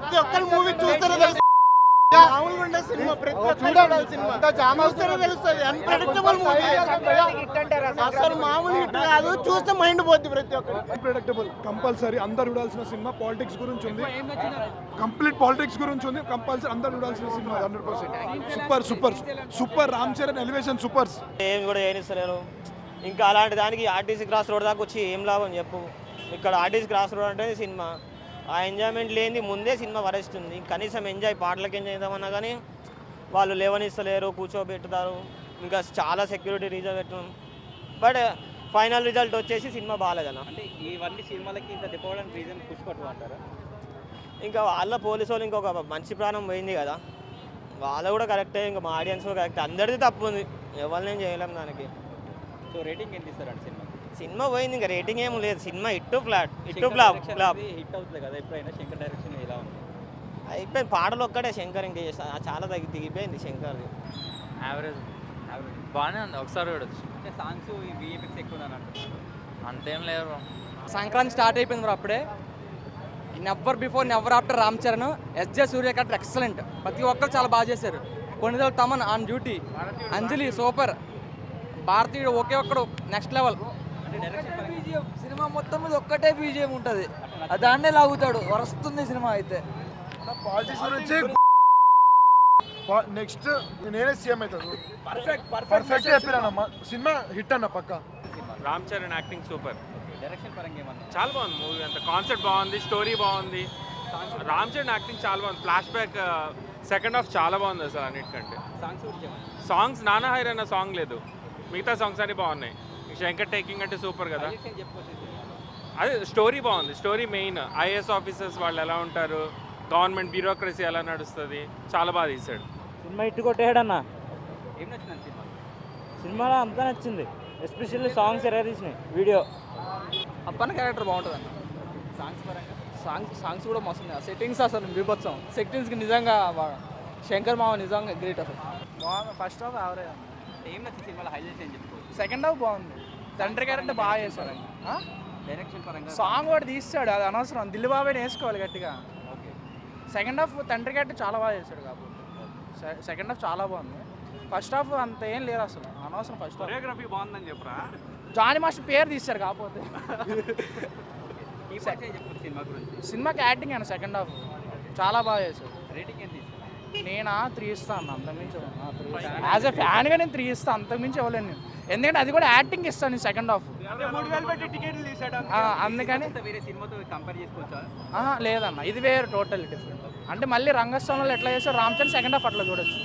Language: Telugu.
ప్రతి ఒక్కరు మూవీ చూస్తారో తెలుసు. మామూలుగా ఉండే సినిమా ప్రతి ఒక్కరు చూస్తారో తెలుస్తుంది. అన్ప్రెడిక్టబుల్ మూవీ అసలు మామూలు హిట్ కాదు. చూస్తే మైండ్ పోద్ది ప్రతి ఒక్కరు. అన్ప్రెడిక్టబుల్ కంపల్సరీ అందరు చూడాల్సిన సినిమా. పాలిటిక్స్ గురించి ఉంది, కంప్లీట్ పాలిటిక్స్ గురించి ఉంది. కంపల్సరీ అందరు చూడాల్సిన cinema 100%. Super super super. Ram Charan elevation supers. ఏం కూడా చేయనిస్తలేరు. ఇంకా అలాంటి దానికి ఆర్టీసీ క్రాస్ రోడ్ దాకా వచ్చి ఏం లాభం చెప్పు. ఇక్కడ ఆర్టీసీ క్రాస్ రోడ్ అంటే సినిమా ఆ ఎంజాయ్మెంట్ లేనిది ముందే సినిమా వరేస్తుంది. కనీసం ఎంజాయ్ పాటలకు ఎంజాయ్ చేద్దామన్నా కానీ వాళ్ళు లేవనిస్తలేరు, కూర్చోబెట్టుతారు. ఇంకా చాలా సెక్యూరిటీ రీజన్ పెట్టడం. బట్ ఫైనల్ రిజల్ట్ వచ్చేసి సినిమా బాగాలేదన్న. అంటే ఇవన్నీ సినిమాలకి ఇంత డిపోవడానికి రీజన్ పుష్పట్టు అంటారా? ఇంకా వాళ్ళ పోలీసు వాళ్ళు ఇంకొక మనిషి ప్రాణం పోయింది కదా, వాళ్ళు కూడా కరెక్టే. ఇంకా మా ఆడియన్స్ కూడా కరెక్టే. అందరిది తప్పు ఉంది, ఎవరినేం చేయలేం దానికి. సో రేటింగ్ ఎంత ఇస్తారండి సినిమా? సినిమా పోయింది, ఇంకా రేటింగ్ ఏం లేదు. సినిమా ఇట్టు ఫ్లాట్ హిట్ అవుతుంది కదా ఎప్పుడైనా. శంకర్ డైరెక్షన్ ఎలా ఉంది? అయిపోయింది. పాటలు ఒక్కటే శంకర్ ఇంకా చాలా దిగిపోయింది శంకర్ది. యావరేజ్ బాగానే ఉంది, ఒకసారి చూడొచ్చు. అంటే సాంగ్స్ విఎఫ్ఎక్స్ ఎక్కువ ఉందని అంటున్నారు. అంతేం లేదు. సంక్రాంతి స్టార్ట్ అయిపోయింది బ్రో అప్పుడే. Never before never after Ram Charan. SJ Surya character excellent. ప్రతి ఒక్కరు చాలా బాగా చేశారు. కొన్నిదల Thaman on duty, Anjali super, భారతీయుడు ఒకే ఒక్కడు నెక్స్ట్ లెవెల్. సినిమా మొత్తం మీద ఒక్కటే బీజిఎం ఉంటుంది, దాన్నే లాగుతాడు. వరస్తుంది సినిమా అయితే. పాలిటిక్స్ గురించి నెక్స్ట్ నేనే సీఎం అవుతాను. పర్ఫెక్ట్ చెప్పినానమ్మా. సినిమా హిట్ అన్న పక్క. Ram Charan acting super. Direction పరంగా ఏమన్నా? చాలా బాగుంది మూవీ అంతా. కాన్సెప్ట్ బాగుంది, స్టోరీ బాగుంది. రామ్ చరణ్ యాక్టింగ్ చాలా బాగుంది. ఫ్లాష్ బ్యాక్ సెకండ్ హాఫ్ చాలా బాగుంది అసలు అన్నిటికంటే. సాంగ్స్ గురించి ఏమన్నా? సాంగ్స్ నానా హైర్ అన్న సాంగ్ లేదు, మిగతా సాంగ్స్ అన్ని బాగున్నాయి. శంకర్ టేకింగ్ అంటే సూపర్ కదా. అదే స్టోరీ బాగుంది. Story main. ఐఏఎస్ ఆఫీసర్స్ వాళ్ళు ఎలా ఉంటారు, గవర్నమెంట్ బ్యూరోక్రసీ ఎలా నడుస్తుంది, చాలా బాగా తీశాడు. సినిమా ఇట్టు కొట్టేయడన్నా. ఏం నచ్చింది సినిమా? సినిమాలో అంతా నచ్చింది, ఎస్పెషల్లీ సాంగ్స్ ఎర్ర తీసినాయి. వీడియో అప్పన్న క్యారెక్టర్ బాగుంటుంది అన్న. సాంగ్స్ పరంగా సాంగ్స్ కూడా మస్తు ఉన్నాయి. సెట్టింగ్స్ అసలు బీభత్సం. సెట్టింగ్స్కి నిజంగా శంకర్ మామ నిజంగా గ్రేట్ అసలు. బాగుంది. First half average. ఏం నచ్చింది సినిమాలో? హైలైట్స్ ఏం చెప్పుకోవచ్చు? సెకండ్ హాఫ్ బాగుంది. తండ్రి క్యారెక్టర్ బాగా చేశాడు. డైరెక్షన్ పరంగా సాంగ్ కూడా తీస్తాడు, అది అనవసరం. దిల్ బాబాయ్ వేసుకోవాలి గట్టిగా. ఓకే. సెకండ్ హాఫ్ తండ్రి క్యారెక్టర్ చాలా బాగా చేశాడు కాబట్టి సెకండ్ హాఫ్ చాలా బాగుంది. ఫస్ట్ హాఫ్ అంత ఏం లేదు అసలు, అనవసరం. ఫస్ట్ హాఫ్ కొరియోగ్రఫీ బాగుందని చెప్పరా? జానీ మాస్టర్ పేరు తీశారు కాకపోతే. సినిమా గురించి సినిమాకి యాక్టింగ్ అయినా సెకండ్ హాఫ్ చాలా బాగా చేశాడు. రేటింగ్ ఎంత ఇస్తారు? నేను 3 ఇస్తాను, అంతకుమించి యాజ్ ఎ ఫ్యాన్గా నేను 3 ఇస్తాను, అంతకుమించి ఇవ్వలేను నేను. ఎందుకంటే అది కూడా యాక్టింగ్ ఇస్తాను నేను సెకండ్ హాఫ్. అందుకని వేరే సినిమాతో కంపేర్ చేసుకోవచ్చా? లేదన్న, ఇది వేరే టోటల్ డిఫరెంట్. అంటే మళ్ళీ రంగస్థలంలో ఎట్లా చేస్తారో రామ్ చరణ్ సెకండ్ హాఫ్ అట్లా చూడొచ్చు.